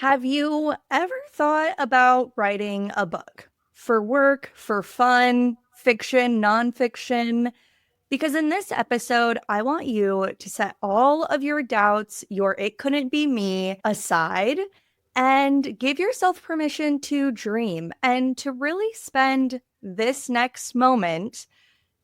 Have you ever thought about writing a book for work, for fun, fiction, nonfiction? Because in this episode, I want you to set all of your doubts, your it couldn't be me aside, and give yourself permission to dream and to really spend this next moment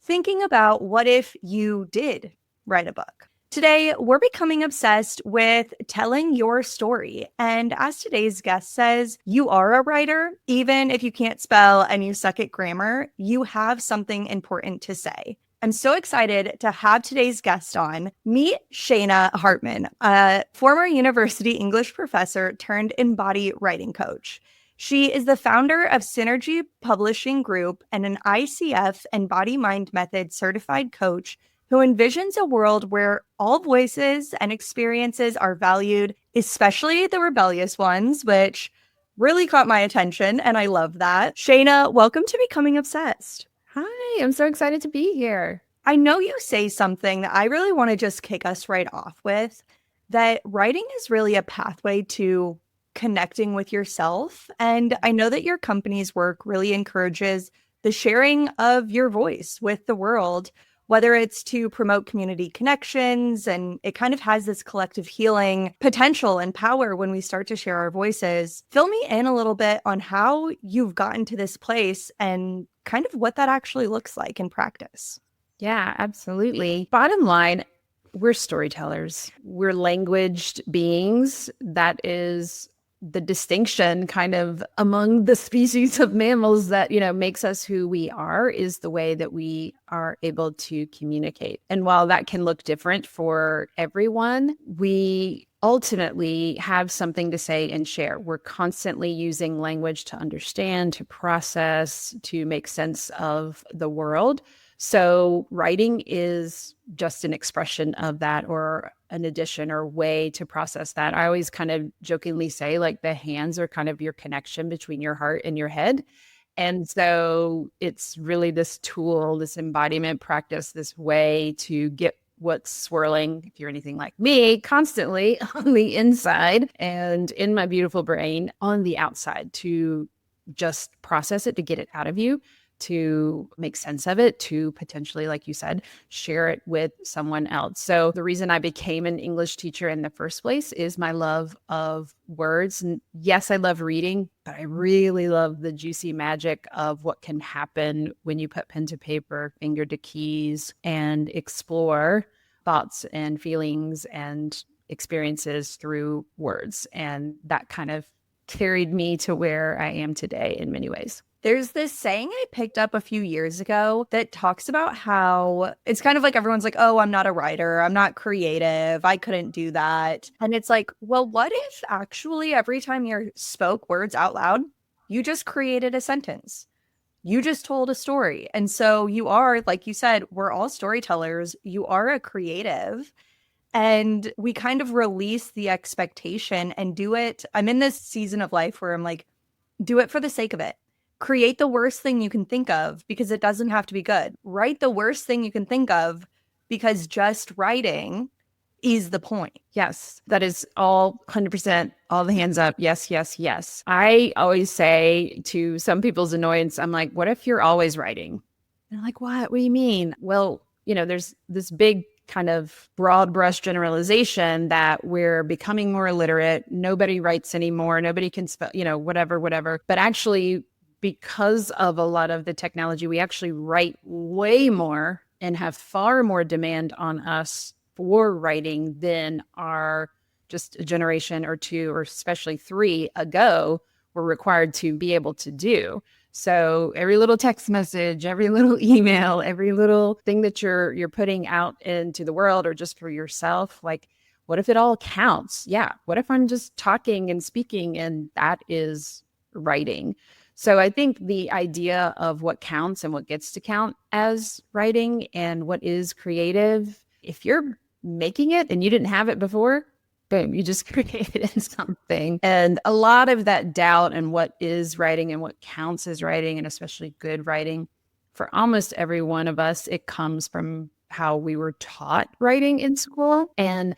thinking about what if you did write a book. Today, we're becoming obsessed with telling your story. And as today's guest says, you are a writer. Even if you can't spell and you suck at grammar, you have something important to say. I'm so excited to have today's guest on. Meet Shana Hartman, a former university English professor turned Embody Writing Coach. She is the founder of Synergy Publishing Group and an ICF and Body Mind Method certified coach who envisions a world where all voices and experiences are valued, especially the rebellious ones, which really caught my attention, and I love that. Shana, welcome to Becoming Obsessed. Hi, I'm so excited to be here. I know you say something that I really want to just kick us right off with, that writing is really a pathway to connecting with yourself. And I know that your company's work really encourages the sharing of your voice with the world, whether it's to promote community connections, and it kind of has this collective healing potential and power when we start to share our voices. Fill me in a little bit on how you've gotten to this place and kind of what that actually looks like in practice. Yeah, absolutely. Bottom line, we're storytellers. We're languaged beings. That is the distinction kind of among the species of mammals that, makes us who we are, is the way that we are able to communicate. And while that can look different for everyone, we ultimately have something to say and share. We're constantly using language to understand, to process, to make sense of the world. So writing is just an expression of that, or an addition or way to process that. I always kind of jokingly say, like, the hands are kind of your connection between your heart and your head. And so it's really this tool, this embodiment practice, this way to get what's swirling, if you're anything like me, constantly on the inside and in my beautiful brain on the outside, to just process it, to get it out of you, to make sense of it, to potentially, like you said, share it with someone else. So the reason I became an English teacher in the first place is my love of words. And yes, I love reading, but I really love the juicy magic of what can happen when you put pen to paper, finger to keys, and explore thoughts and feelings and experiences through words. And that kind of carried me to where I am today in many ways. There's this saying I picked up a few years ago that talks about how it's kind of like everyone's like, oh, I'm not a writer, I'm not creative, I couldn't do that. And it's like, well, what if actually every time you spoke words out loud, you just created a sentence? You just told a story. And so you are, like you said, we're all storytellers. You are a creative. And we kind of release the expectation and do it. I'm in this season of life where I'm like, do it for the sake of it. Create the worst thing you can think of, because it doesn't have to be good. Write the worst thing you can think of, because just writing is the point. Yes, that is all 100%, all the hands up. Yes, yes, yes. I always say, to some people's annoyance, I'm like, what if you're always writing? And they're like, what? What do you mean? Well, there's this big kind of broad brush generalization that we're becoming more illiterate. Nobody writes anymore. Nobody can spell, whatever. But actually, because of a lot of the technology, we actually write way more and have far more demand on us for writing than our just a generation or two, or especially three ago, were required to be able to do. So every little text message, every little email, every little thing that you're putting out into the world, or just for yourself, like, what if it all counts? Yeah. What if I'm just talking and speaking, and that is writing? So I think the idea of what counts and what gets to count as writing and what is creative, if you're making it and you didn't have it before, boom, you just created something. And a lot of that doubt and what is writing and what counts as writing, and especially good writing, for almost every one of us, it comes from how we were taught writing in school. And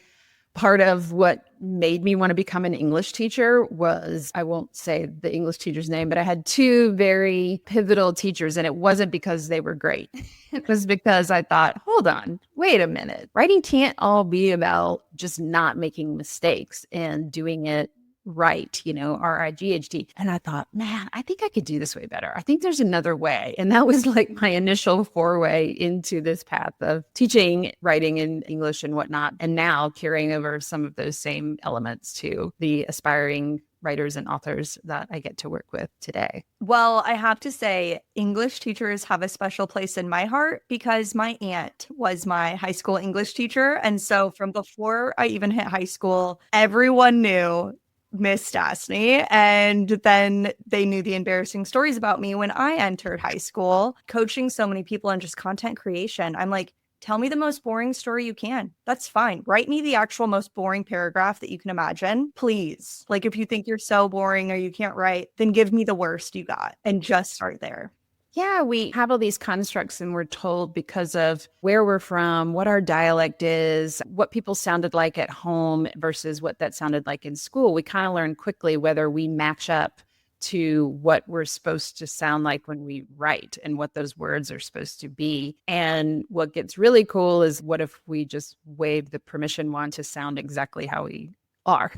Part of what made me want to become an English teacher was, I won't say the English teacher's name, but I had two very pivotal teachers, and it wasn't because they were great. It was because I thought, hold on, wait a minute. Writing can't all be about just not making mistakes and doing it right, RIGHT. And I thought, man, I think I could do this way better. I think there's another way. And that was like my initial foray into this path of teaching writing in English and whatnot. And now carrying over some of those same elements to the aspiring writers and authors that I get to work with today. Well, I have to say, English teachers have a special place in my heart because my aunt was my high school English teacher. And so from before I even hit high school, everyone knew Miss Stastny. And then they knew the embarrassing stories about me when I entered high school, coaching so many people and just content creation. I'm like, tell me the most boring story you can. That's fine. Write me the actual most boring paragraph that you can imagine, please. Like if you think you're so boring or you can't write, then give me the worst you got and just start there. Yeah, we have all these constructs and we're told because of where we're from, what our dialect is, what people sounded like at home versus what that sounded like in school. We kind of learn quickly whether we match up to what we're supposed to sound like when we write and what those words are supposed to be. And what gets really cool is what if we just wave the permission wand to sound exactly how we are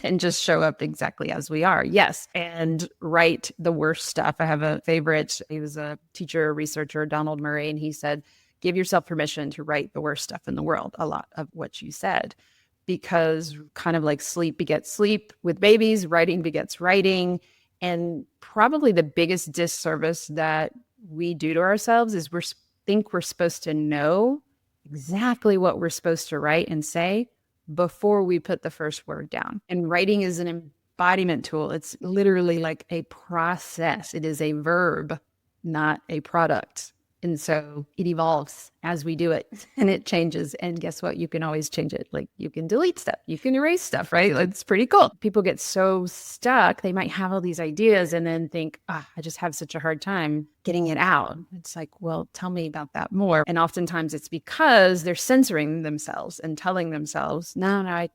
and just show up exactly as we are. Yes. And write the worst stuff. I have a favorite. He was a teacher, researcher, Donald Murray, and he said, give yourself permission to write the worst stuff in the world. A lot of what you said, because kind of like sleep begets sleep with babies, writing begets writing. And probably the biggest disservice that we do to ourselves is think we're supposed to know exactly what we're supposed to write and say before we put the first word down. And writing is an embodiment tool. It's literally like a process. It is a verb, not a product. And so it evolves as we do it and it changes. And guess what? You can always change it. Like you can delete stuff, you can erase stuff, right? It's pretty cool. People get so stuck. They might have all these ideas and then think, I just have such a hard time getting it out. It's like, well, tell me about that more. And oftentimes it's because they're censoring themselves and telling themselves, no, I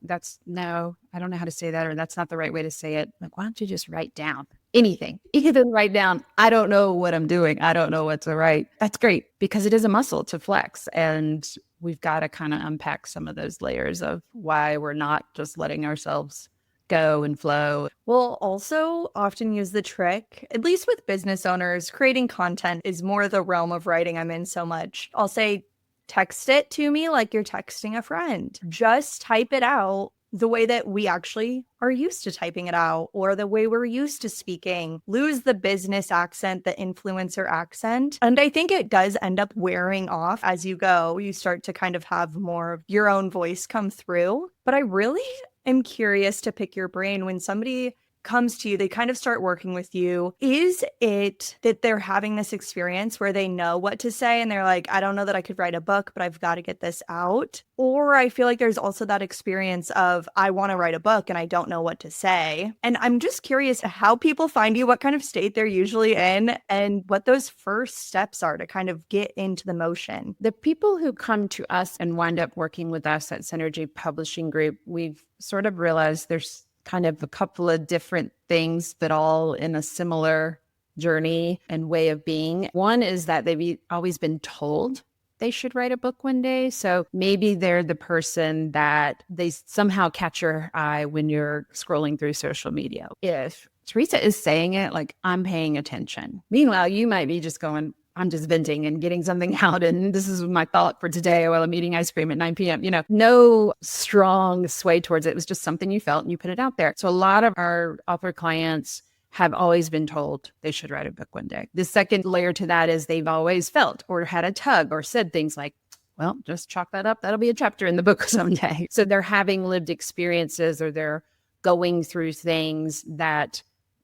don't know how to say that, or that's not the right way to say it. Like, why don't you just write down anything? Even write down, I don't know what I'm doing. I don't know what to write. That's great because it is a muscle to flex. And we've got to kind of unpack some of those layers of why we're not just letting ourselves go and flow. We'll also often use the trick, at least with business owners, creating content is more the realm of writing I'm in so much. I'll say, text it to me like you're texting a friend. Just type it out the way that we actually are used to typing it out, or the way we're used to speaking. Lose the business accent, the influencer accent. And I think it does end up wearing off as you go. You start to kind of have more of your own voice come through. But I really am curious to pick your brain when somebody comes to you, they kind of start working with you. Is it that they're having this experience where they know what to say and they're like, I don't know that I could write a book, but I've got to get this out? Or I feel like there's also that experience of, I want to write a book and I don't know what to say. And I'm just curious how people find you, what kind of state they're usually in, and what those first steps are to kind of get into the motion. The people who come to us and wind up working with us at Synergy Publishing Group, we've sort of realized there's kind of a couple of different things, but all in a similar journey and way of being. One is that they've always been told they should write a book one day. So maybe they're the person that they somehow catch your eye when you're scrolling through social media. If Teresa is saying it, like, I'm paying attention. Meanwhile, you might be just going, I'm just venting and getting something out. And this is my thought for today while I'm eating ice cream at 9 p.m. No strong sway towards it. It was just something you felt and you put it out there. So a lot of our author clients have always been told they should write a book one day. The second layer to that is they've always felt or had a tug or said things like, well, just chalk that up. That'll be a chapter in the book someday. So they're having lived experiences or they're going through things that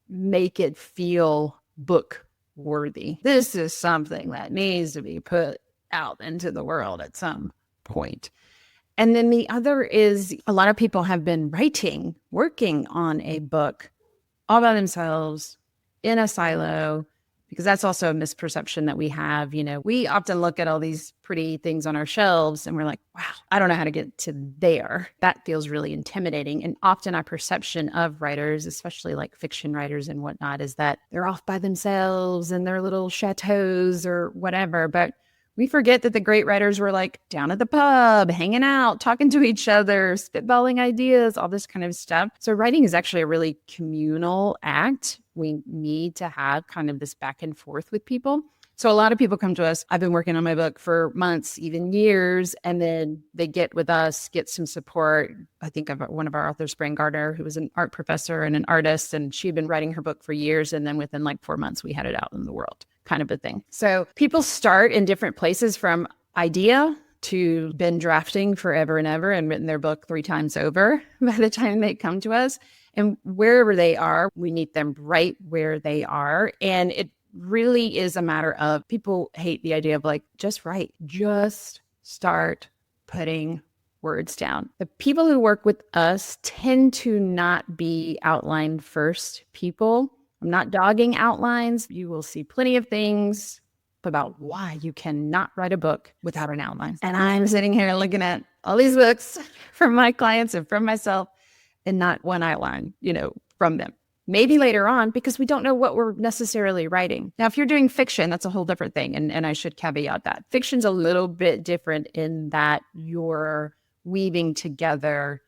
make it feel book worthy. This is something that needs to be put out into the world at some point. And then the other is a lot of people have been working on a book all by themselves in a silo, because that's also a misperception that we have. We often look at all these pretty things on our shelves and we're like, wow, I don't know how to get to there. That feels really intimidating. And often our perception of writers, especially like fiction writers and whatnot, is that they're off by themselves in their little chateaus or whatever. But we forget that the great writers were like down at the pub, hanging out, talking to each other, spitballing ideas, all this kind of stuff. So writing is actually a really communal act. We need to have kind of this back and forth with people. So a lot of people come to us. I've been working on my book for months, even years, and then they get with us, get some support. I think of one of our authors, Brain Gardner, who was an art professor and an artist, and she'd been writing her book for years. And then within like 4 months, we had it out in the world, kind of a thing. So people start in different places, from idea to been drafting forever and ever and written their book 3 times over by the time they come to us. And wherever they are, we meet them right where they are. And it really is a matter of, people hate the idea of like, just write, just start putting words down. The people who work with us tend to not be outline first people. I'm not dogging outlines. You will see plenty of things about why you cannot write a book without an outline. And I'm sitting here looking at all these books from my clients and from myself, and not one outline, from them. Maybe later on, because we don't know what we're necessarily writing. Now, if you're doing fiction, that's a whole different thing. And I should caveat that. Fiction's a little bit different in that you're weaving together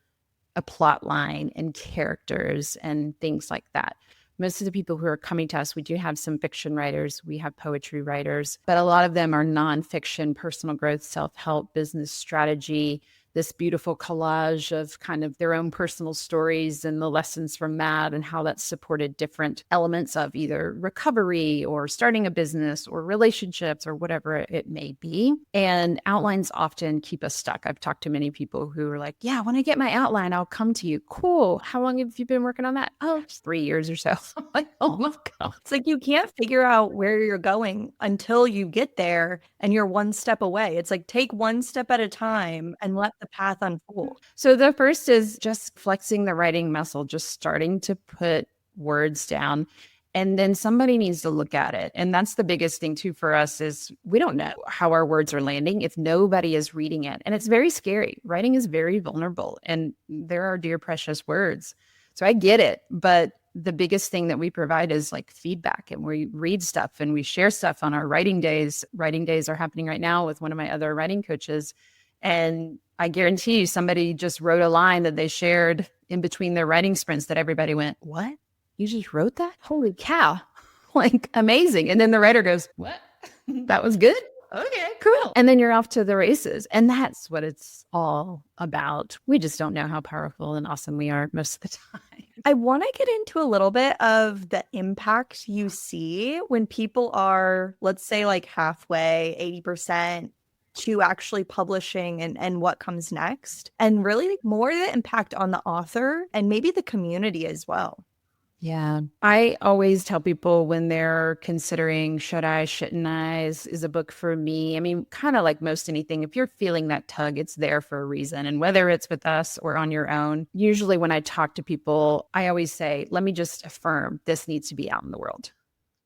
a plot line and characters and things like that. Most of the people who are coming to us, we do have some fiction writers, we have poetry writers, but a lot of them are nonfiction, personal growth, self-help, business strategy, this beautiful collage of kind of their own personal stories and the lessons from that and how that's supported different elements of either recovery or starting a business or relationships or whatever it may be. And outlines often keep us stuck. I've talked to many people who are like, yeah, when I get my outline, I'll come to you. Cool. How long have you been working on that? Oh, it's 3 years or so. I'm like, oh my God. It's like you can't figure out where you're going until you get there and you're one step away. It's like take one step at a time and let the path unfold. So the first is just flexing the writing muscle, just starting to put words down. And then somebody needs to look at it. And that's the biggest thing too for us, is we don't know how our words are landing if nobody is reading it. And it's very scary. Writing is very vulnerable, and there are dear precious words. So I get it. But the biggest thing that we provide is like feedback, and we read stuff and we share stuff on our writing days. Writing days are happening right now with one of my other writing coaches. And I guarantee you somebody just wrote a line that they shared in between their writing sprints that everybody went, what? You just wrote that? Holy cow. Like, amazing. And then the writer goes, what? That was good? Okay, cool. And then you're off to the races. And that's what it's all about. We just don't know how powerful and awesome we are most of the time. I want to get into a little bit of the impact you see when people are, let's say, like halfway, 80%. To actually publishing and what comes next, and really more the impact on the author and maybe the community as well. Yeah. I always tell people when they're considering, should I, shouldn't I, is a book for me? I mean, kind of like most anything, if you're feeling that tug, it's there for a reason. And whether it's with us or on your own, usually when I talk to people, I always say, let me just affirm this needs to be out in the world.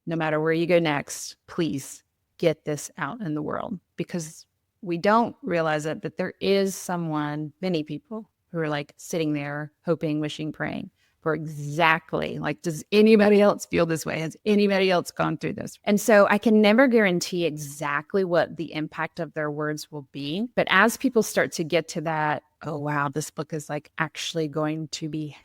No matter where you go next, please get this out in the world, because we don't realize it, but there is someone, many people who are like sitting there hoping, wishing, praying for exactly like, does anybody else feel this way? Has anybody else gone through this? And so I can never guarantee exactly what the impact of their words will be. But as people start to get to that, oh, wow, this book is like actually going to be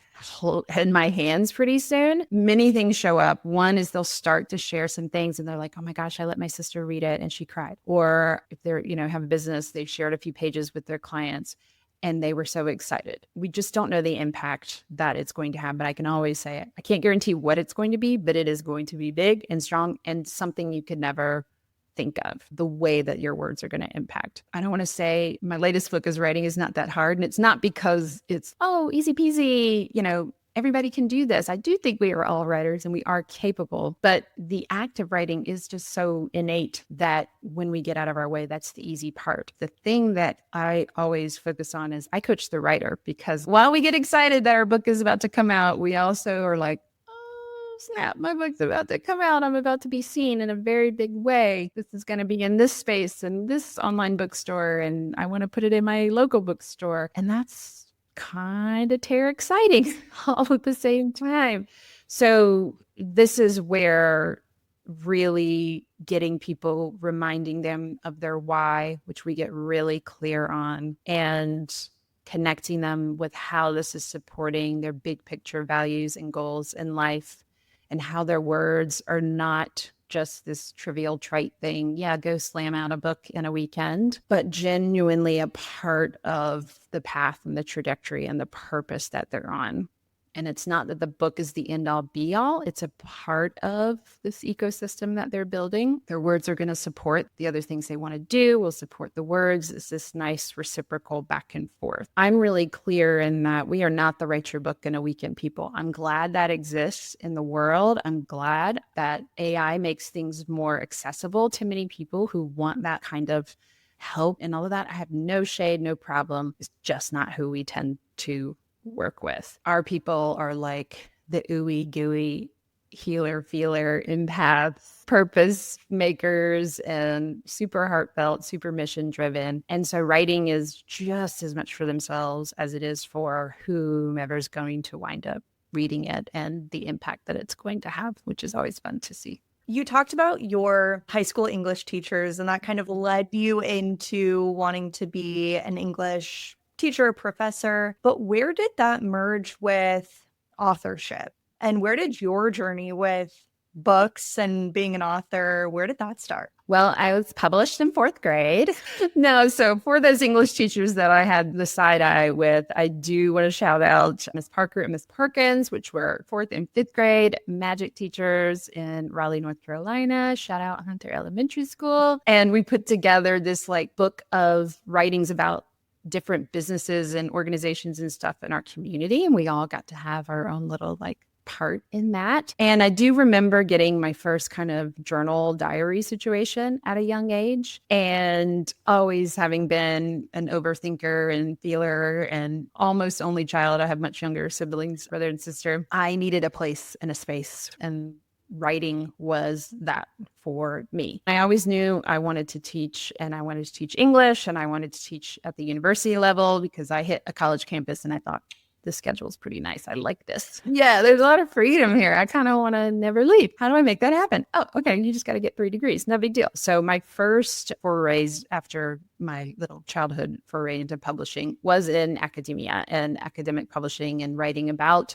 in my hands pretty soon, many things show up. One is they'll start to share some things and they're like, oh my gosh, I let my sister read it and she cried. Or if they're, have a business, they've shared a few pages with their clients and they were so excited. We just don't know the impact that it's going to have, but I can always say it. I can't guarantee what it's going to be, but it is going to be big and strong and something you could never think of, the way that your words are going to impact. I don't want to say my latest book is writing is not that hard. And it's not because it's, oh, easy peasy, everybody can do this. I do think we are all writers and we are capable, but the act of writing is just so innate that when we get out of our way, that's the easy part. The thing that I always focus on is I coach the writer, because while we get excited that our book is about to come out, we also are like, snap, my book's about to come out. I'm about to be seen in a very big way. This is going to be in this space and this online bookstore, and I want to put it in my local bookstore. And that's kind of exciting all at the same time. So this is where really getting people, reminding them of their why, which we get really clear on, and connecting them with how this is supporting their big picture values and goals in life, and how their words are not just this trivial trite thing. Yeah, go slam out a book in a weekend, but genuinely a part of the path and the trajectory and the purpose that they're on. And it's not that the book is the end all be all. It's a part of this ecosystem that they're building. Their words are going to support the other things they want to do, will support the words. It's this nice reciprocal back and forth. I'm really clear in that we are not the write your book in a weekend people. I'm glad that exists in the world. I'm glad that AI makes things more accessible to many people who want that kind of help and all of that. I have no shade, no problem. It's just not who we tend to work with. Our people are like the ooey gooey healer, feeler, empaths, purpose makers, and super heartfelt, super mission driven. And so writing is just as much for themselves as it is for whomever's going to wind up reading it and the impact that it's going to have, which is always fun to see. You talked about your high school English teachers, and that kind of led you into wanting to be an English teacher or professor. But where did that merge with authorship? And where did your journey with books and being an author, where did that start? Well, I was published in 4th grade. No, so for those English teachers that I had the side eye with, I do want to shout out Miss Parker and Miss Perkins, which were 4th and 5th grade magic teachers in Raleigh, North Carolina. Shout out Hunter Elementary School. And we put together this like book of writings about different businesses and organizations and stuff in our community. And we all got to have our own little like part in that. And I do remember getting my first kind of journal diary situation at a young age, and always having been an overthinker and feeler and almost only child. I have much younger siblings, brother and sister. I needed a place and a space, and writing was that for me. I always knew I wanted to teach, and I wanted to teach English, and I wanted to teach at the university level because I hit a college campus and I thought, this schedule is pretty nice. I like this. Yeah, there's a lot of freedom here. I kind of want to never leave. How do I make that happen? Oh, okay. You just got to get 3 degrees. No big deal. So my first forays after my little childhood foray into publishing was in academia and academic publishing and writing about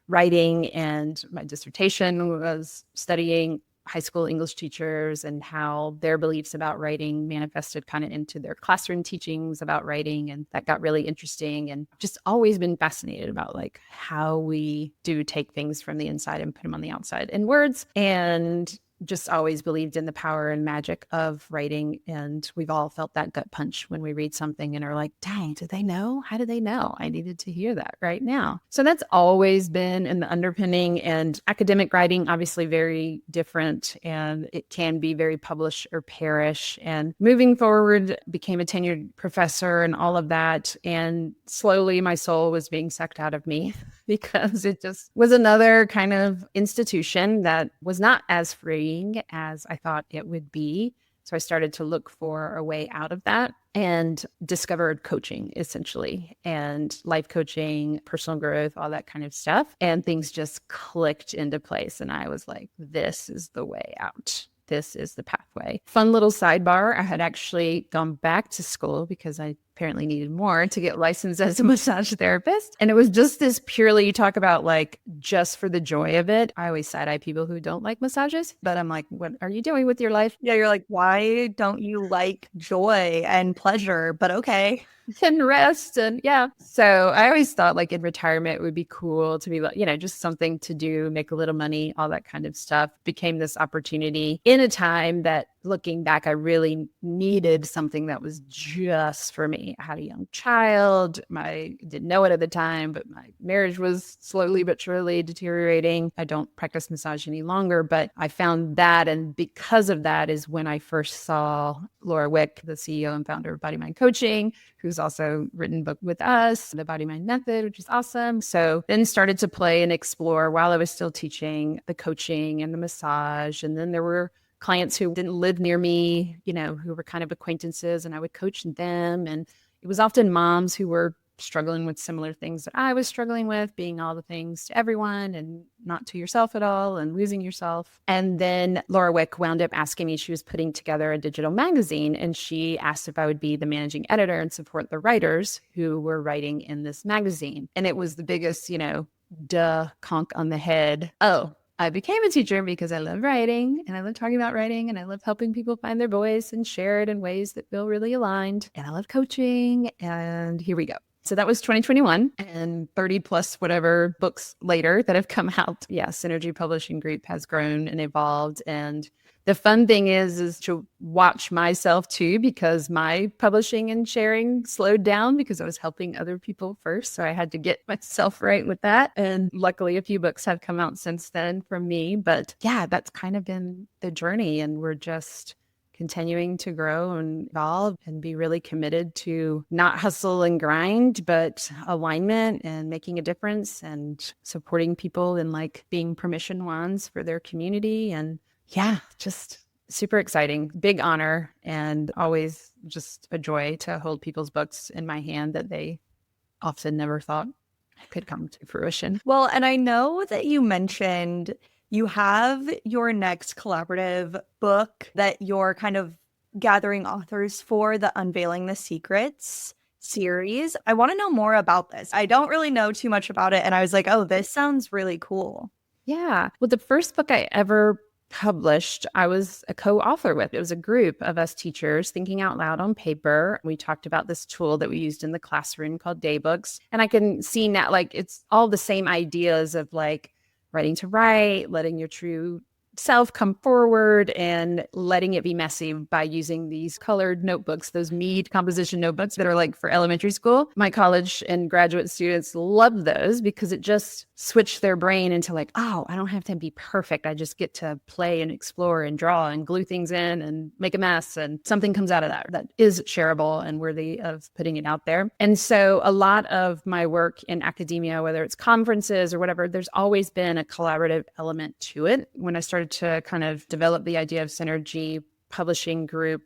writing. And my dissertation was studying high school English teachers and how their beliefs about writing manifested kind of into their classroom teachings about writing. And that got really interesting, and just always been fascinated about like how we do take things from the inside and put them on the outside in words, and just always believed in the power and magic of writing. And we've all felt that gut punch when we read something and are like, dang, did they know? How did they know? I needed to hear that right now. So that's always been in the underpinning. And academic writing, obviously very different, and it can be very publish or perish. And moving forward, became a tenured professor and all of that. And slowly my soul was being sucked out of me because it just was another kind of institution that was not as freeing as I thought it would be. So I started to look for a way out of that and discovered coaching, essentially, and life coaching, personal growth, all that kind of stuff. And things just clicked into place. And I was like, this is the way out. This is the pathway. Fun little sidebar. I had actually gone back to school because I apparently needed more to get licensed as a massage therapist. And it was just this purely, you talk about like just for the joy of it. I always side eye people who don't like massages, but I'm like, what are you doing with your life? Yeah, you're like, why don't you like joy and pleasure? But okay. And rest. And yeah. So I always thought like in retirement it would be cool to be like, you know, just something to do, make a little money, all that kind of stuff. Became this opportunity in a time that looking back, I really needed something that was just for me. I had a young child. I didn't know it at the time, but my marriage was slowly but surely deteriorating. I don't practice massage any longer, but I found that. And because of that is when I first saw Laura Wick, the CEO and founder of Body Mind Coaching, who's also written a book with us, The Body Mind Method, which is awesome. So then started to play and explore while I was still teaching the coaching and the massage. And then there were clients who didn't live near me, who were kind of acquaintances, and I would coach them. And it was often moms who were struggling with similar things that I was struggling with, being all the things to everyone and not to yourself at all and losing yourself. And then Laura Wick wound up asking me, she was putting together a digital magazine, and she asked if I would be the managing editor and support the writers who were writing in this magazine. And it was the biggest, duh, conk on the head. Oh, I became a teacher because I love writing and I love talking about writing and I love helping people find their voice and share it in ways that feel really aligned. And I love coaching. And here we go. So that was 2021, and 30 plus whatever books later that have come out. Yeah, Synergy Publishing Group has grown and evolved. And the fun thing is to watch myself too, because my publishing and sharing slowed down because I was helping other people first. So I had to get myself right with that. And luckily a few books have come out since then from me. But yeah, that's kind of been the journey. And we're just continuing to grow and evolve and be really committed to not hustle and grind, but alignment and making a difference and supporting people and like being permission wands for their community. And yeah, just super exciting, big honor, and always just a joy to hold people's books in my hand that they often never thought could come to fruition. Well, and I know that you mentioned you have your next collaborative book that you're kind of gathering authors for, the Unveiling the Secrets series. I want to know more about this. I don't really know too much about it. And I was like, oh, this sounds really cool. Yeah. Well, the first book I ever published, I was a co-author with. It was a group of us teachers thinking out loud on paper. We talked about this tool that we used in the classroom called Daybooks. And I can see now, like, it's all the same ideas of like writing to write, letting your true self come forward, and letting it be messy by using these colored notebooks, those Mead composition notebooks that are like for elementary school. My college and graduate students love those because it just switched their brain into like, oh, I don't have to be perfect. I just get to play and explore and draw and glue things in and make a mess, and something comes out of that is shareable and worthy of putting it out there. And so a lot of my work in academia, whether it's conferences or whatever, there's always been a collaborative element to it. When I started to kind of develop the idea of Synergy Publishing Group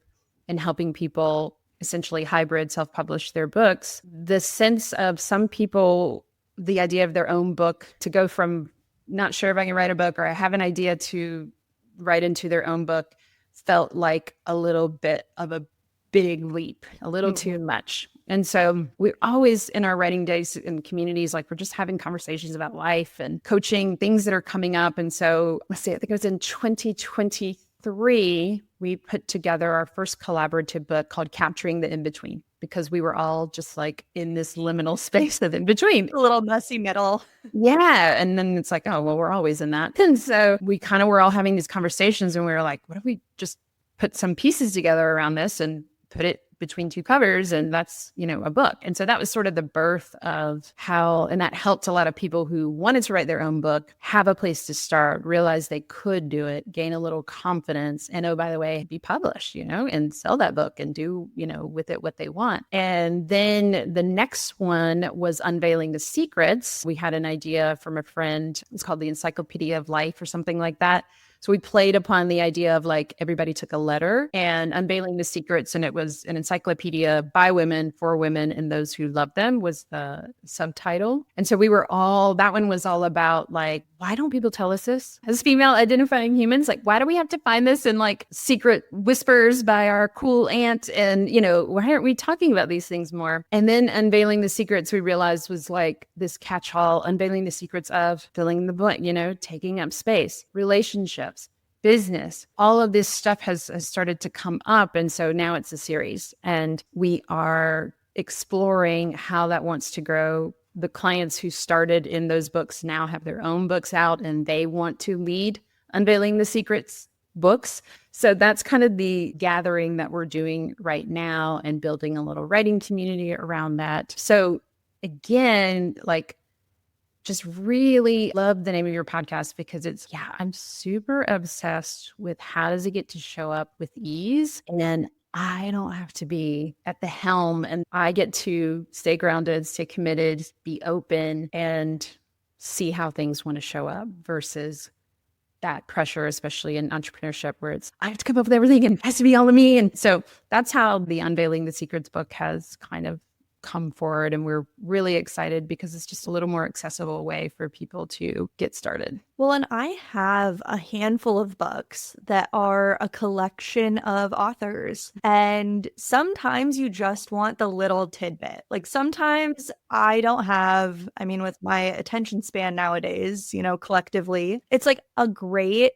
and helping people essentially hybrid self-publish their books, the sense of some people, the idea of their own book, to go from not sure if I can write a book or I have an idea to write into their own book felt like a little bit of a big leap, a little too much. And so we're always in our writing days in communities, like we're just having conversations about life and coaching, things that are coming up. And so let's see, I think it was in 2023, we put together our first collaborative book called Capturing the In-Between, because we were all just like in this liminal space of in-between. A little messy middle. Yeah. And then it's like, oh, well, we're always in that. And so we kind of were all having these conversations, and we were like, what if we just put some pieces together around this and put it between two covers, and that's, a book. And so that was sort of the birth of how, and that helped a lot of people who wanted to write their own book have a place to start, realize they could do it, gain a little confidence, and oh, by the way, be published, and sell that book and do, with it what they want. And then the next one was Unveiling the Secrets. We had an idea from a friend. It's called the Encyclopedia of Life or something like that. So we played upon the idea of like everybody took a letter, and Unveiling the Secrets, and it was an encyclopedia by women, for women, and those who love them was the subtitle. And so that one was all about like, why don't people tell us this? As female identifying humans, like, why do we have to find this in like secret whispers by our cool aunt? And, why aren't we talking about these things more? And then Unveiling the Secrets, we realized was like this catch-all, unveiling the secrets of filling the blank, taking up space, relationships, business, all of this stuff has started to come up. And so now it's a series, and we are exploring how that wants to grow. The clients who started in those books now have their own books out, and they want to lead Unveiling the Secrets books. So that's kind of the gathering that we're doing right now and building a little writing community around that. So again, like, just really love the name of your podcast because I'm super obsessed with how does it get to show up with ease. And then I don't have to be at the helm and I get to stay grounded, stay committed, be open and see how things want to show up versus that pressure, especially in entrepreneurship where it's, I have to come up with everything and it has to be all of me. And so that's how the Unveiling the Secrets book has kind of come forward. And we're really excited because it's just a little more accessible way for people to get started. Well, and I have a handful of books that are a collection of authors. And sometimes you just want the little tidbit. Like sometimes I don't have, I mean, with my attention span nowadays, collectively, it's like a great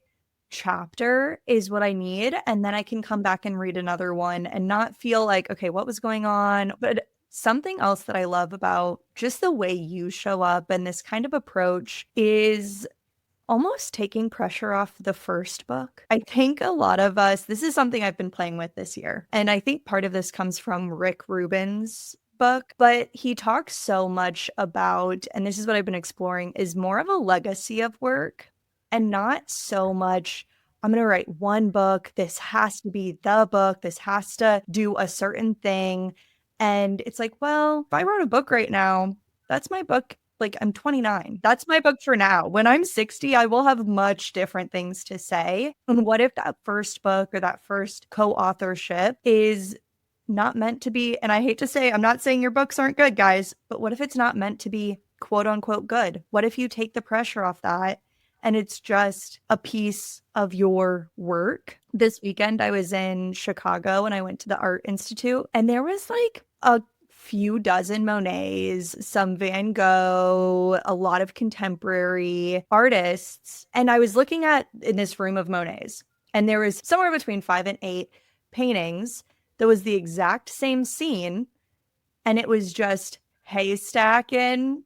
chapter is what I need. And then I can come back and read another one and not feel like, okay, what was going on? But something else that I love about just the way you show up and this kind of approach is almost taking pressure off the first book. I think a lot of us, this is something I've been playing with this year. And I think part of this comes from Rick Rubin's book, but he talks so much about, and this is what I've been exploring, is more of a legacy of work and not so much, I'm going to write one book. This has to be the book. This has to do a certain thing. And it's like, well, if I wrote a book right now, that's my book. Like I'm 29. That's my book for now. When I'm 60, I will have much different things to say. And what if that first book or that first co-authorship is not meant to be, and I hate to say, I'm not saying your books aren't good, guys, but what if it's not meant to be quote unquote good? What if you take the pressure off that and it's just a piece of your work? This weekend, I was in Chicago and I went to the Art Institute and there was like a few dozen Monets, some Van Gogh, a lot of contemporary artists. And I was looking at in this room of Monets and there was somewhere between 5 and 8 paintings that was the exact same scene. And it was just haystack in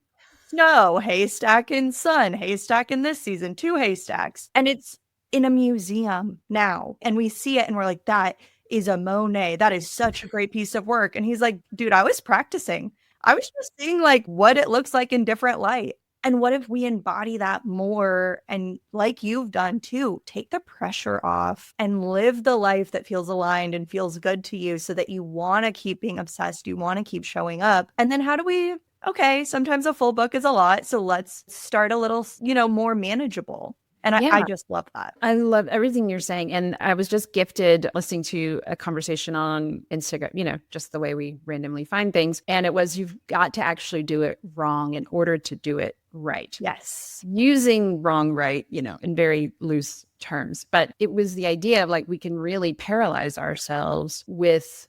snow, haystack in sun, haystack in this season, 2 haystacks. And it's in a museum now. And we see it and we're like, that is a Monet. That is such a great piece of work. And he's like, dude, I was practicing. I was just seeing like what it looks like in different light. And what if we embody that more and like you've done too, take the pressure off and live the life that feels aligned and feels good to you so that you want to keep being obsessed, you want to keep showing up. And then how do we, okay, sometimes a full book is a lot. So let's start a little, more manageable. And I just love that. I love everything you're saying. And I was just gifted listening to a conversation on Instagram, just the way we randomly find things. And it was, you've got to actually do it wrong in order to do it right. Yes. Using wrong, right, in very loose terms. But it was the idea of like, we can really paralyze ourselves with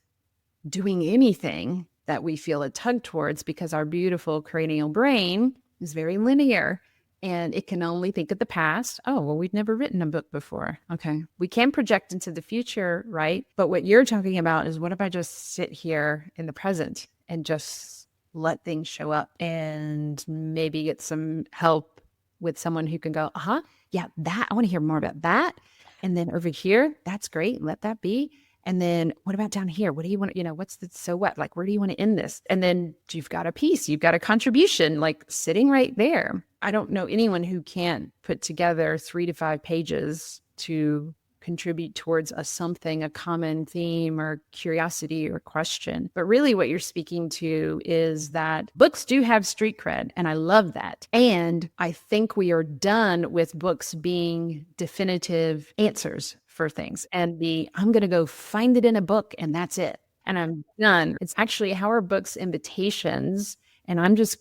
doing anything that we feel a tug towards because our beautiful cranial brain is very linear. And it can only think of the past. Oh, well, we've never written a book before. Okay. We can project into the future, right? But what you're talking about is what if I just sit here in the present and just let things show up and maybe get some help with someone who can go, yeah, that, I want to hear more about that. And then over here, that's great. Let that be. And then what about down here? What do you want? What's the, so what? Like, where do you want to end this? And then you've got a piece, you've got a contribution, like sitting right there. I don't know anyone who can't put together 3 to 5 pages to contribute towards a common theme or curiosity or question. But really what you're speaking to is that books do have street cred. And I love that. And I think we are done with books being definitive answers for things and I'm going to go find it in a book and that's it. And I'm done. It's actually, how are books invitations? And I'm just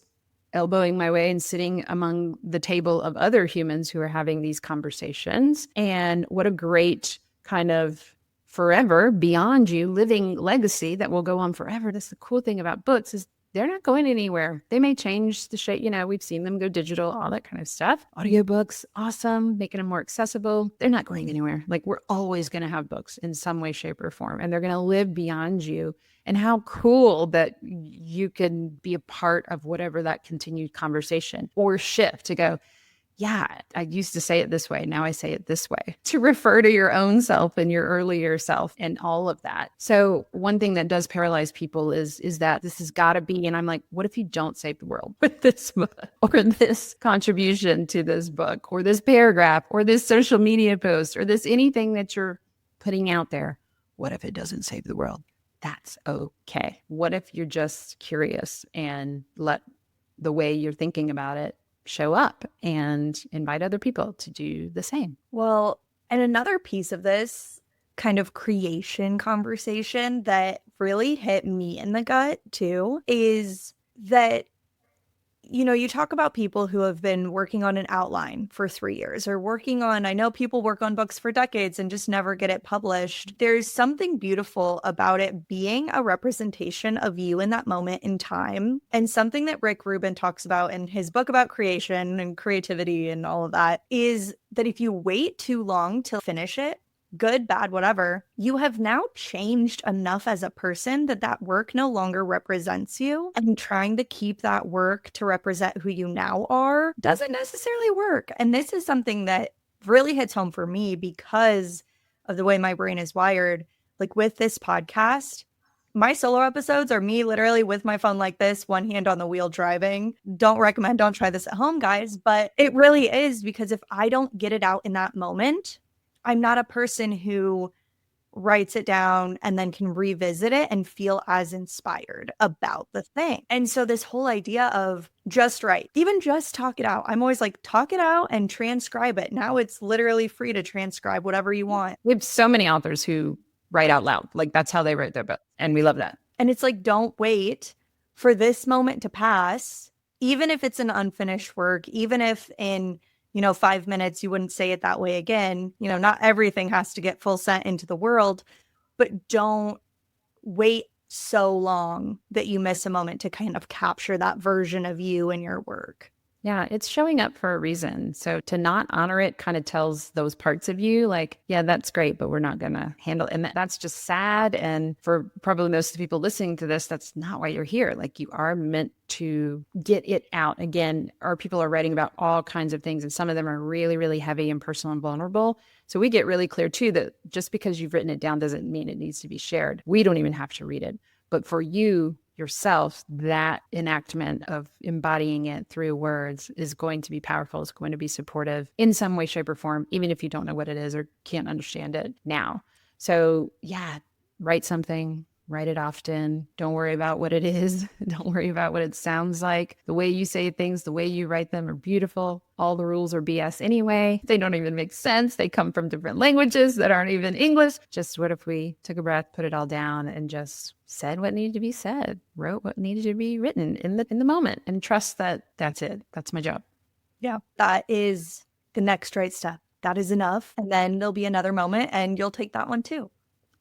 elbowing my way and sitting among the table of other humans who are having these conversations. And what a great kind of forever beyond you living legacy that will go on forever. That's the cool thing about books is they're not going anywhere. They may change the shape. We've seen them go digital, all that kind of stuff. Audiobooks, awesome, making them more accessible. They're not going anywhere. Like we're always going to have books in some way, shape, or form, and they're going to live beyond you. And how cool that you can be a part of whatever that continued conversation or shift to go, yeah, I used to say it this way. Now I say it this way to refer to your own self and your earlier self and all of that. So one thing that does paralyze people is that this has got to be, and I'm like, what if you don't save the world with this book or this contribution to this book or this paragraph or this social media post or this anything that you're putting out there? What if it doesn't save the world? That's okay. What if you're just curious and let the way you're thinking about it show up and invite other people to do the same? Well, and another piece of this kind of creation conversation that really hit me in the gut too is that, you talk about people who have been working on an outline for 3 years or I know people work on books for decades and just never get it published. There's something beautiful about it being a representation of you in that moment in time. And something that Rick Rubin talks about in his book about creation and creativity and all of that is that if you wait too long to finish it, good, bad, whatever, you have now changed enough as a person that work no longer represents you. And trying to keep that work to represent who you now are doesn't necessarily work. And this is something that really hits home for me because of the way my brain is wired. Like with this podcast, my solo episodes are me literally with my phone like this, one hand on the wheel driving. Don't try this at home, guys. But it really is, because if I don't get it out in that moment, I'm not a person who writes it down and then can revisit it and feel as inspired about the thing. And so this whole idea of just write, even just talk it out. I'm always like, talk it out and transcribe it. Now it's literally free to transcribe whatever you want. We have so many authors who write out loud. Like that's how they write their book. And we love that. And it's like, don't wait for this moment to pass, even if it's an unfinished work, even if in 5 minutes, you wouldn't say it that way again. Not everything has to get full sent into the world, but don't wait so long that you miss a moment to kind of capture that version of you in your work. Yeah, it's showing up for a reason. So to not honor it kind of tells those parts of you like, yeah, that's great, but we're not going to handle it. And that's just sad. And for probably most of the people listening to this, that's not why you're here. Like you are meant to get it out. Again, our people are writing about all kinds of things, and some of them are really, really heavy and personal and vulnerable. So we get really clear too that just because you've written it down doesn't mean it needs to be shared. We don't even have to read it. But for you, yourself, that enactment of embodying it through words is going to be powerful. It's going to be supportive in some way, shape, or form, even if you don't know what it is or can't understand it now. So yeah, write something, write it often. Don't worry about what it is. Don't worry about what it sounds like. The way you say things, the way you write them are beautiful. All the rules are BS anyway. They don't even make sense. They come from different languages that aren't even English. Just what if we took a breath, put it all down, and just said what needed to be said, wrote what needed to be written in the moment, and trust that that's it. That's my job. Yeah, that is the next right step. That is enough. And then there'll be another moment and you'll take that one too.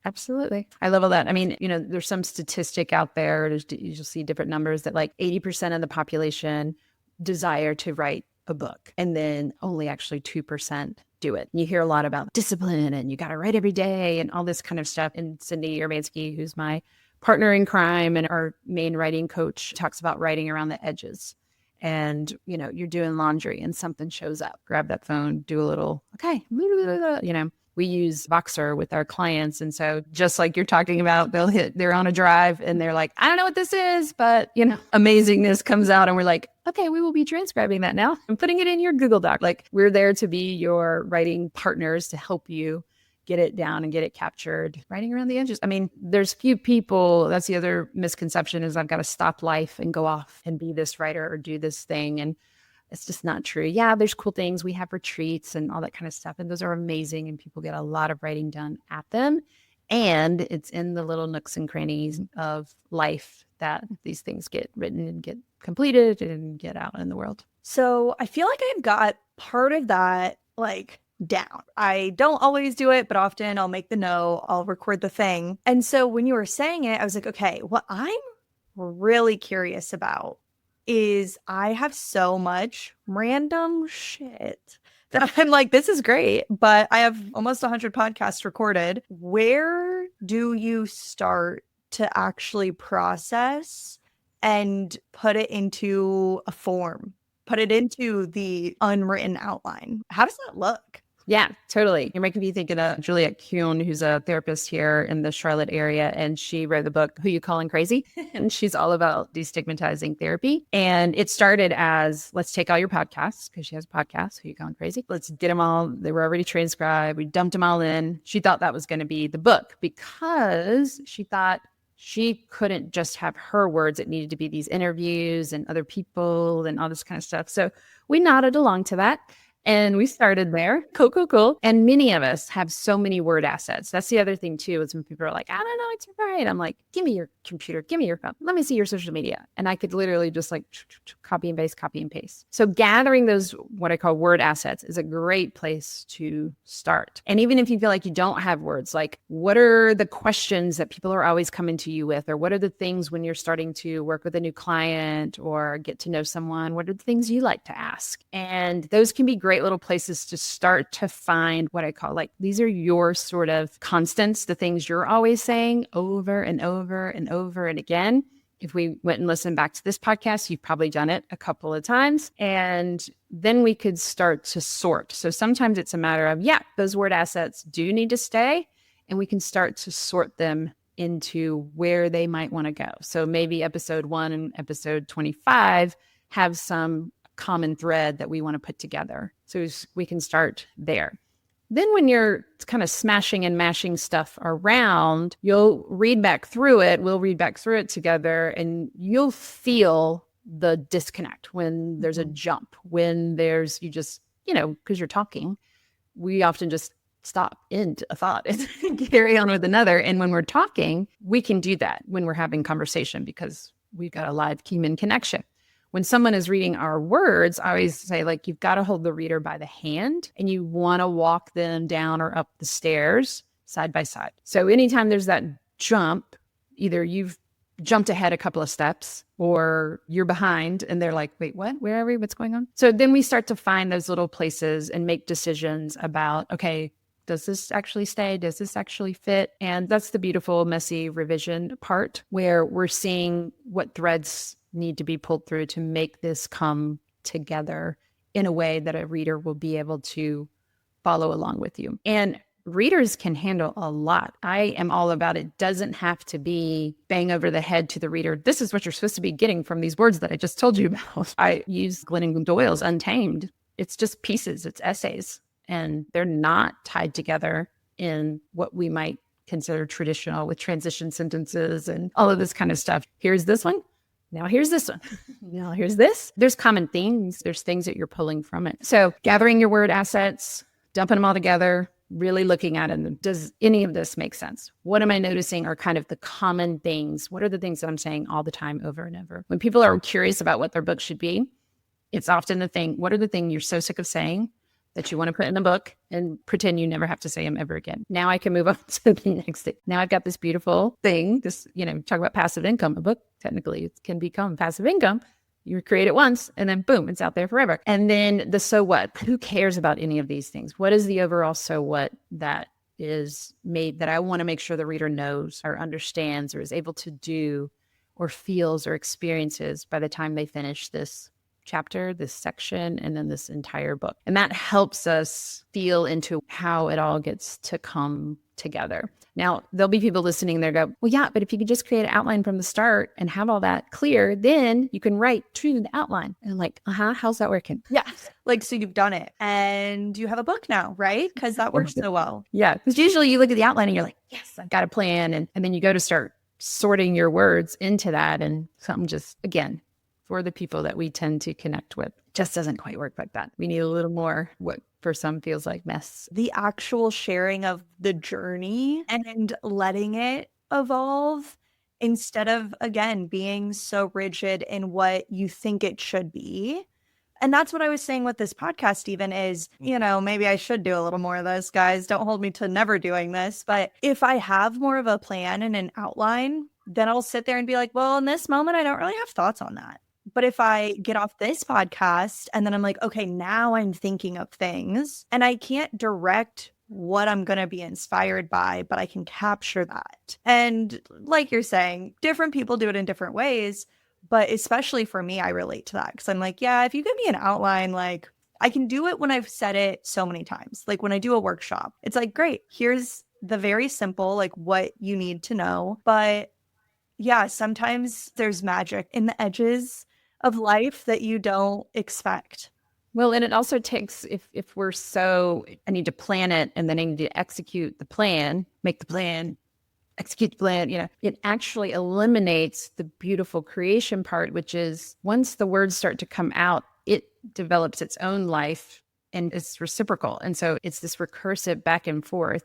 Absolutely. I love all that. I mean, there's some statistic out there. You'll see different numbers that like 80% of the population desire to write a book, and then only actually 2% do it. You hear a lot about discipline and you got to write every day and all this kind of stuff. And Cindy Urbanski, who's my partner in crime and our main writing coach, talks about writing around the edges. And, you're doing laundry and something shows up, grab that phone, do a little, okay, we use Voxer with our clients. And so just like you're talking about, they're on a drive and they're like, I don't know what this is, but amazingness comes out and we're like, okay, we will be transcribing that now and putting it in your Google Doc. Like we're there to be your writing partners to help you get it down and get it captured, writing around the edges. I mean, there's few people, that's the other misconception is I've got to stop life and go off and be this writer or do this thing. And it's just not true. Yeah, there's cool things. We have retreats and all that kind of stuff. And those are amazing. And people get a lot of writing done at them. And it's in the little nooks and crannies of life that these things get written and get completed and get out in the world. So I feel like I've got part of that down. I don't always do it, but often I'll make the note, I'll record the thing. And so when you were saying it, I was like, okay, what I'm really curious about is I have so much random shit that I'm like, this is great, but I have almost 100 podcasts recorded. Where do you start to actually process and put it into a form? put it into the unwritten outline. How does that look? Yeah, totally. You're making me think of Juliet Kuhn, who's a therapist here in the Charlotte area, and she wrote the book, Who You Calling Crazy? And she's all about destigmatizing therapy. And it started as, let's take all your podcasts, because she has a podcast, Who You Calling Crazy? Let's get them all. They were already transcribed. We dumped them all in. She thought that was going to be the book because she thought she couldn't just have her words. It needed to be these interviews and other people and all this kind of stuff. So we nodded along to that. And we started there. Cool, cool, cool. And many of us have so many word assets. That's the other thing too, is when people are like, I don't know what to write. I'm like, give me your computer, give me your phone. Let me see your social media. And I could literally just like copy and paste, copy and paste. So gathering those, what I call word assets, is a great place to start. And even if you feel like you don't have words, like what are the questions that people are always coming to you with? Or what are the things when you're starting to work with a new client or get to know someone? What are the things you like to ask? And those can be great little places to start to find what I call, like, these are your sort of constants, the things you're always saying over and over and over and again. If we went and listened back to this podcast, you've probably done it a couple of times. And then we could start to sort. So sometimes it's a matter of, yeah, those word assets do need to stay, and we can start to sort them into where they might want to go. So maybe episode 1 and episode 25 have some common thread that we want to put together. So we can start there. Then when you're kind of smashing and mashing stuff around, you'll read back through it. We'll read back through it together, and you'll feel the disconnect when there's a jump, when there's, you just, because you're talking, we often just stop in a thought and carry on with another. And when we're talking, we can do that when we're having conversation because we've got a live human connection. When someone is reading our words, I always say, like, you've got to hold the reader by the hand and you want to walk them down or up the stairs side by side. So anytime there's that jump, either you've jumped ahead a couple of steps or you're behind and they're like, wait, what? Where are we? What's going on? So then we start to find those little places and make decisions about, okay, does this actually stay? Does this actually fit? And that's the beautiful, messy revision part where we're seeing what threads need to be pulled through to make this come together in a way that a reader will be able to follow along with you. And readers can handle a lot. I am all about it. Doesn't have to be bang over the head to the reader. This is what you're supposed to be getting from these words that I just told you about. I use Glennon Doyle's Untamed. It's just pieces, it's essays, and they're not tied together in what we might consider traditional with transition sentences and all of this kind of stuff. Here's this one. Now here's this one. Now here's this. There's common themes. There's things that you're pulling from it. So gathering your word assets, dumping them all together, really looking at it. Does any of this make sense? What am I noticing are kind of the common things? What are the things that I'm saying all the time over and over? When people are curious about what their book should be, it's often the thing, what are the things you're so sick of saying that you want to put in a book and pretend you never have to say them ever again? Now I can move on to the next thing. Now I've got this beautiful thing, this, talk about passive income. A book, technically, it can become passive income. You create it once and then boom, it's out there forever. And then the so what? Who cares about any of these things? What is the overall so what that is made that I want to make sure the reader knows or understands or is able to do or feels or experiences by the time they finish this chapter, this section, and then this entire book. And that helps us feel into how it all gets to come together. Now, there'll be people listening there go, well, yeah, but if you could just create an outline from the start and have all that clear, then you can write to the outline. And I'm like, how's that working? Yeah. Like, so you've done it and you have a book now, right? Because that works so well. Yeah. Because usually you look at the outline and you're like, yes, I've got a plan. And then you go to start sorting your words into that. And something just, again, for the people that we tend to connect with, just doesn't quite work like that. We need a little more what for some feels like mess. The actual sharing of the journey and letting it evolve instead of, again, being so rigid in what you think it should be. And that's what I was saying with this podcast even is, maybe I should do a little more of this, guys. Don't hold me to never doing this. But if I have more of a plan and an outline, then I'll sit there and be like, well, in this moment, I don't really have thoughts on that. But if I get off this podcast and then I'm like, okay, now I'm thinking of things and I can't direct what I'm going to be inspired by, but I can capture that. And like you're saying, different people do it in different ways, But especially for me, I relate to that because I'm like, yeah, if you give me an outline, like I can do it when I've said it so many times. Like when I do a workshop, it's like, great, here's the very simple, like what you need to know. But yeah, sometimes there's magic in the edges of life that you don't expect. Well, and it also takes, if we're so, I need to plan it and then I need to execute the plan, make the plan, execute the plan, it actually eliminates the beautiful creation part, which is once the words start to come out, it develops its own life and it's reciprocal. And so it's this recursive back and forth.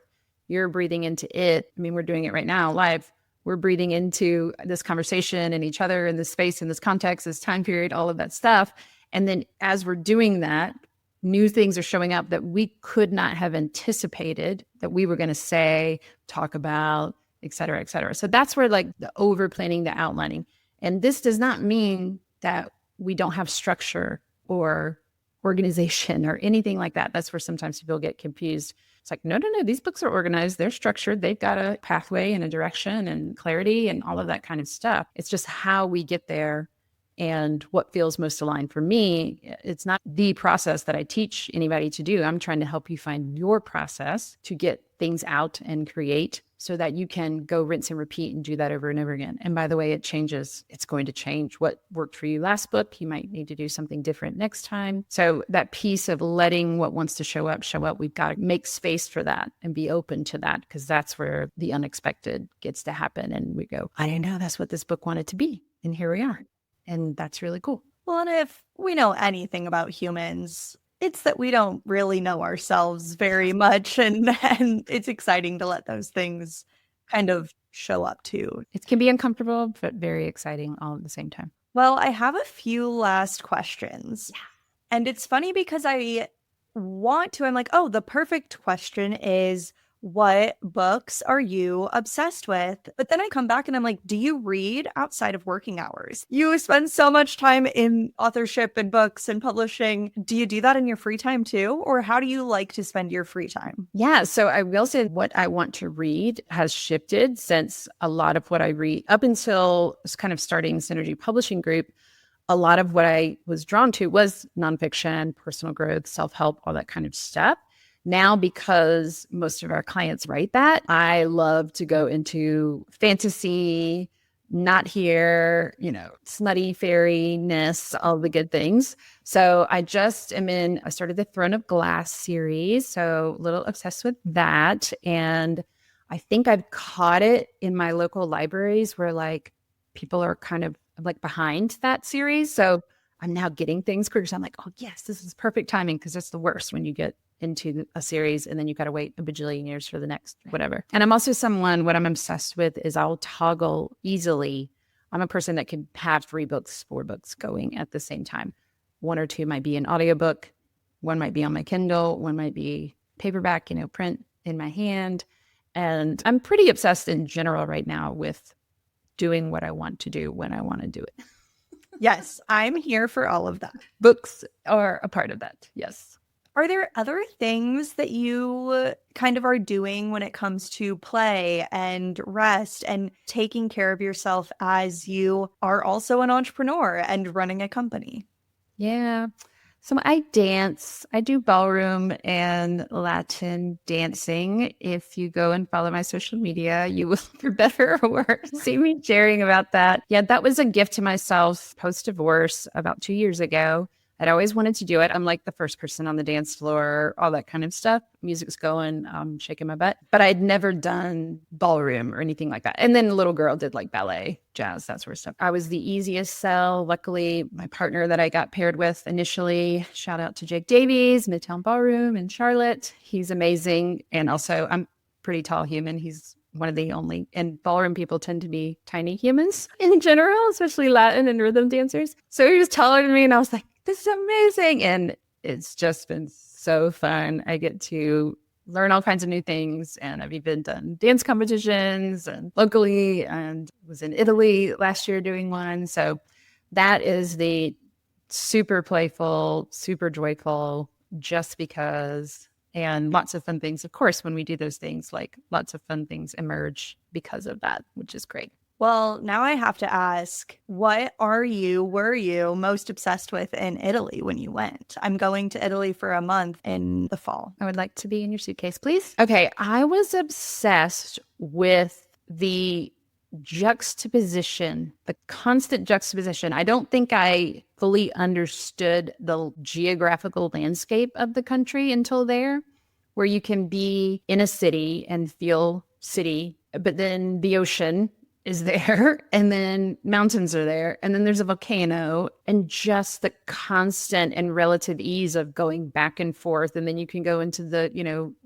You're breathing into it. I mean, we're doing it right now live. We're breathing into this conversation and each other in this space, in this context, this time period, all of that stuff. And then as we're doing that, new things are showing up that we could not have anticipated that we were going to say, talk about, et cetera, et cetera. So that's where like the over planning, the outlining. And this does not mean that we don't have structure or organization or anything like that. That's where sometimes people get confused. It's like, no, these books are organized. They're structured. They've got a pathway and a direction and clarity and all of that kind of stuff. It's just how we get there and what feels most aligned for me. It's not the process that I teach anybody to do. I'm trying to help you find your process to get things out and create so that you can go rinse and repeat and do that over and over again. And by the way, it changes. It's going to change. What worked for you last book, you might need to do something different next time. So that piece of letting what wants to show up, we've got to make space for that and be open to that, because that's where the unexpected gets to happen. And we go, I didn't know that's what this book wanted to be. And here we are. And that's really cool. Well, and if we know anything about humans, it's that we don't really know ourselves very much. And it's exciting to let those things kind of show up too. It can be uncomfortable, but very exciting all at the same time. Well, I have a few last questions. Yeah. And it's funny because I'm like, oh, the perfect question is, what books are you obsessed with? But then I come back and I'm like, do you read outside of working hours? You spend so much time in authorship and books and publishing. Do you do that in your free time too? Or how do you like to spend your free time? Yeah. So I will say what I want to read has shifted since a lot of what I read up until kind of starting Synergy Publishing Group. A lot of what I was drawn to was nonfiction, personal growth, self-help, all that kind of stuff. Now, because most of our clients write that, I love to go into fantasy, not here, snutty fairy-ness, all the good things. So I started the Throne of Glass series, so a little obsessed with that. And I think I've caught it in my local libraries where like people are kind of like behind that series. So I'm now getting things quicker. So I'm like, oh yes, this is perfect timing, because it's the worst when you get into a series and then you got to wait a bajillion years for the next whatever. And I'm also what I'm obsessed with is I'll toggle easily. I'm a person that can have 3 books, 4 books going at the same time. 1 or 2 might be an audiobook. 1 might be on my Kindle. 1 might be paperback, print in my hand. And I'm pretty obsessed in general right now with doing what I want to do when I want to do it. Yes, I'm here for all of that. Books are a part of that. Yes. Are there other things that you kind of are doing when it comes to play and rest and taking care of yourself as you are also an entrepreneur and running a company? Yeah. So I dance. I do ballroom and Latin dancing. If you go and follow my social media, you will, for better or worse, see me sharing about that. Yeah, that was a gift to myself post-divorce about 2 years ago. I'd always wanted to do it. I'm like the first person on the dance floor, all that kind of stuff. Music's going, shaking my butt. But I'd never done ballroom or anything like that. And then a little girl did like ballet, jazz, that sort of stuff. I was the easiest sell. Luckily, my partner that I got paired with initially, shout out to Jake Davies, Midtown Ballroom in Charlotte. He's amazing. And also, I'm a pretty tall human. He's one of the only, and ballroom people tend to be tiny humans in general, especially Latin and rhythm dancers. So he was taller than me and I was like, this is amazing. And it's just been so fun. I get to learn all kinds of new things. And I've even done dance competitions and locally, and was in Italy last year doing one. So that is the super playful, super joyful, just because, and lots of fun things. Of course, when we do those things, like lots of fun things emerge because of that, which is great. Well, now I have to ask, what were you most obsessed with in Italy when you went? I'm going to Italy for a month in the fall. I would like to be in your suitcase, please. Okay, I was obsessed with the juxtaposition, the constant juxtaposition. I don't think I fully understood the geographical landscape of the country until there, where you can be in a city and feel city, but then the ocean is there, and then mountains are there, and then there's a volcano, and just the constant and relative ease of going back and forth. And then you can go into the,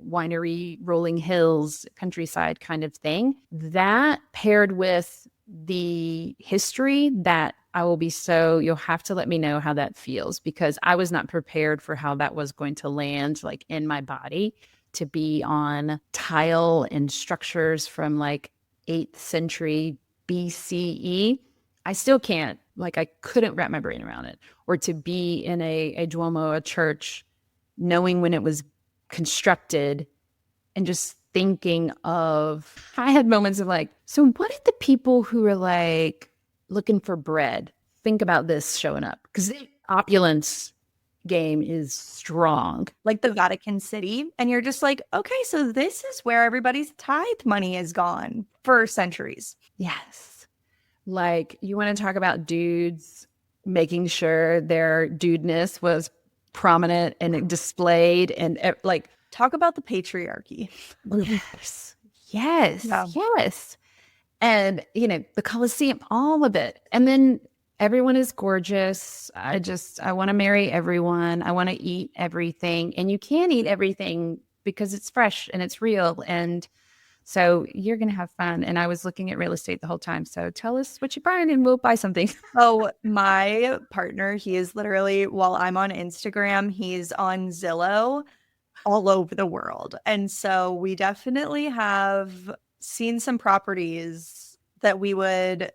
winery, rolling hills, countryside kind of thing. That paired with the history that you'll have to let me know how that feels, because I was not prepared for how that was going to land like in my body, to be on tile and structures from like 8th century BCE. I still can't, I couldn't wrap my brain around it. Or to be in a Duomo, a church, knowing when it was constructed, and just thinking of, I had moments of like, so what did the people who were like looking for bread think about this showing up? Because the opulence game is strong. Like the Vatican City. And you're just like, okay, so this is where everybody's tithe money is gone for centuries. Yes. Like, you want to talk about dudes making sure their dudeness was prominent and displayed, and like, talk about the patriarchy. Yes. Yes. Yeah. Yes. And, the Colosseum, all of it. And then everyone is gorgeous. I want to marry everyone. I want to eat everything. And you can't eat everything because it's fresh and it's real. And so you're going to have fun. And I was looking at real estate the whole time. So tell us what you're buying and we'll buy something. Oh, my partner, he is literally, while I'm on Instagram, he's on Zillow all over the world. And so we definitely have seen some properties that we would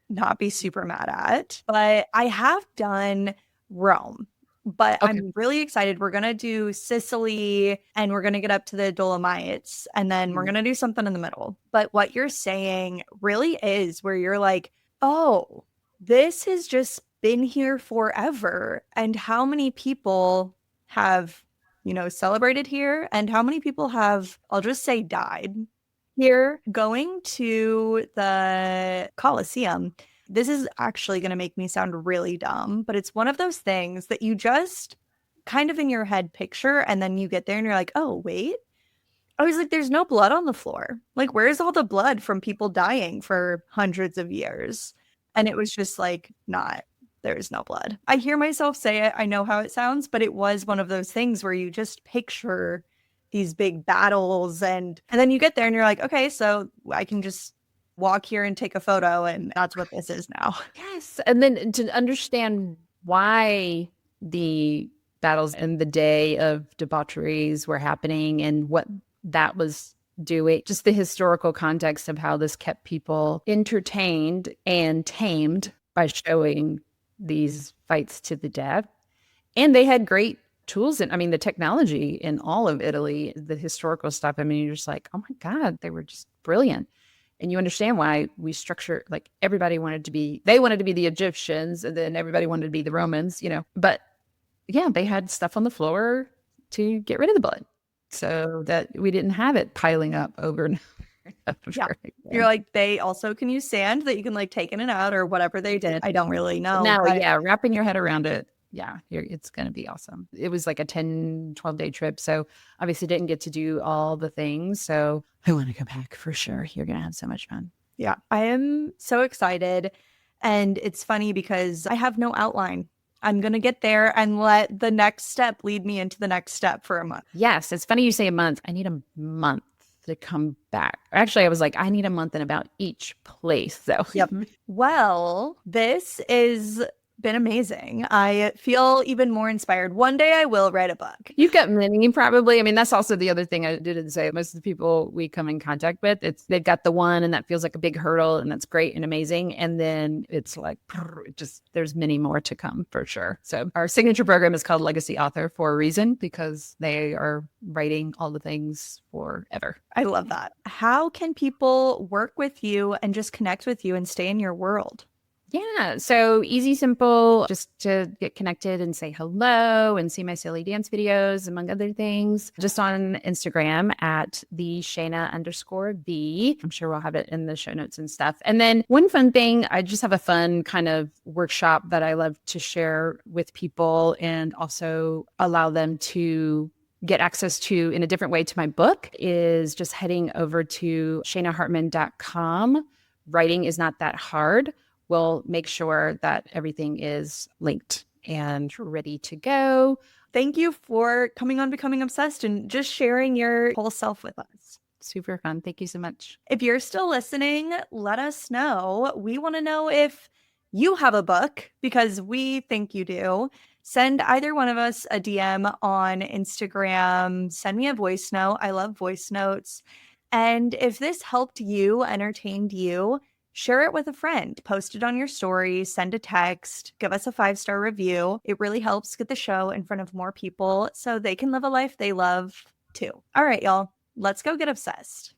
not be super mad at. But I have done Rome. But okay. I'm really excited. We're going to do Sicily, and we're going to get up to the Dolomites, and then we're going to do something in the middle. But what you're saying really is where you're like, oh, this has just been here forever. And how many people have, celebrated here? And how many people have, I'll just say, died here? Going to the Colosseum, this is actually going to make me sound really dumb, but it's one of those things that you just kind of in your head picture, and then you get there and you're like, oh, wait. I was like, there's no blood on the floor. Like, where's all the blood from people dying for hundreds of years? And it was just like, there's no blood. I hear myself say it. I know how it sounds, but it was one of those things where you just picture these big battles, and then you get there and you're like, okay, so I can just walk here and take a photo, and that's what this is now. Yes. And then to understand why the battles and the day of debaucheries were happening and what that was doing, just the historical context of how this kept people entertained and tamed by showing these fights to the death. And they had great tools, and the technology in all of Italy, the historical stuff. You're just like, oh my God, they were just brilliant. And you understand why we structure, like, everybody wanted to be the Egyptians, and then everybody wanted to be the Romans, But yeah, they had stuff on the floor to get rid of the blood so that we didn't have it piling up over and over. Yeah. You're like, they also can use sand that you can like take in and out or whatever they did. I don't really know. Yeah, wrapping your head around it. Yeah, it's going to be awesome. It was like a 10, 12-day trip. So obviously didn't get to do all the things. So I want to go back for sure. You're going to have so much fun. Yeah, I am so excited. And it's funny because I have no outline. I'm going to get there and let the next step lead me into the next step for a month. Yes, it's funny you say a month. I need a month to come back. Actually, I was like, I need a month in about each place. So yep. Well, this is been amazing. I feel even more inspired. One day I will write a book. You've got many, probably. I mean, that's also the other thing I didn't say. Most of the people we come in contact with, they've got the one, and that feels like a big hurdle, and that's great and amazing. And then it's like, just there's many more to come for sure. So our signature program is called Legacy Author for a reason, because they are writing all the things forever. I love that. How can people work with you and just connect with you and stay in your world? Yeah. So easy, simple, just to get connected and say hello and see my silly dance videos, among other things. Just on Instagram at the Shana_V. I'm sure we'll have it in the show notes and stuff. And then one fun thing, I just have a fun kind of workshop that I love to share with people and also allow them to get access to in a different way to my book, is just heading over to shanahartman.com. Writing is not that hard. We'll make sure that everything is linked and ready to go. Thank you for coming on Becoming Obsessed and just sharing your whole self with us. Super fun. Thank you so much. If you're still listening, let us know. We want to know if you have a book, because we think you do. Send either one of us a DM on Instagram. Send me a voice note. I love voice notes. And if this helped you, entertained you, share it with a friend. Post it on your story, send a text, give us a 5-star review. It really helps get the show in front of more people so they can live a life they love too. All right, y'all, let's go get obsessed.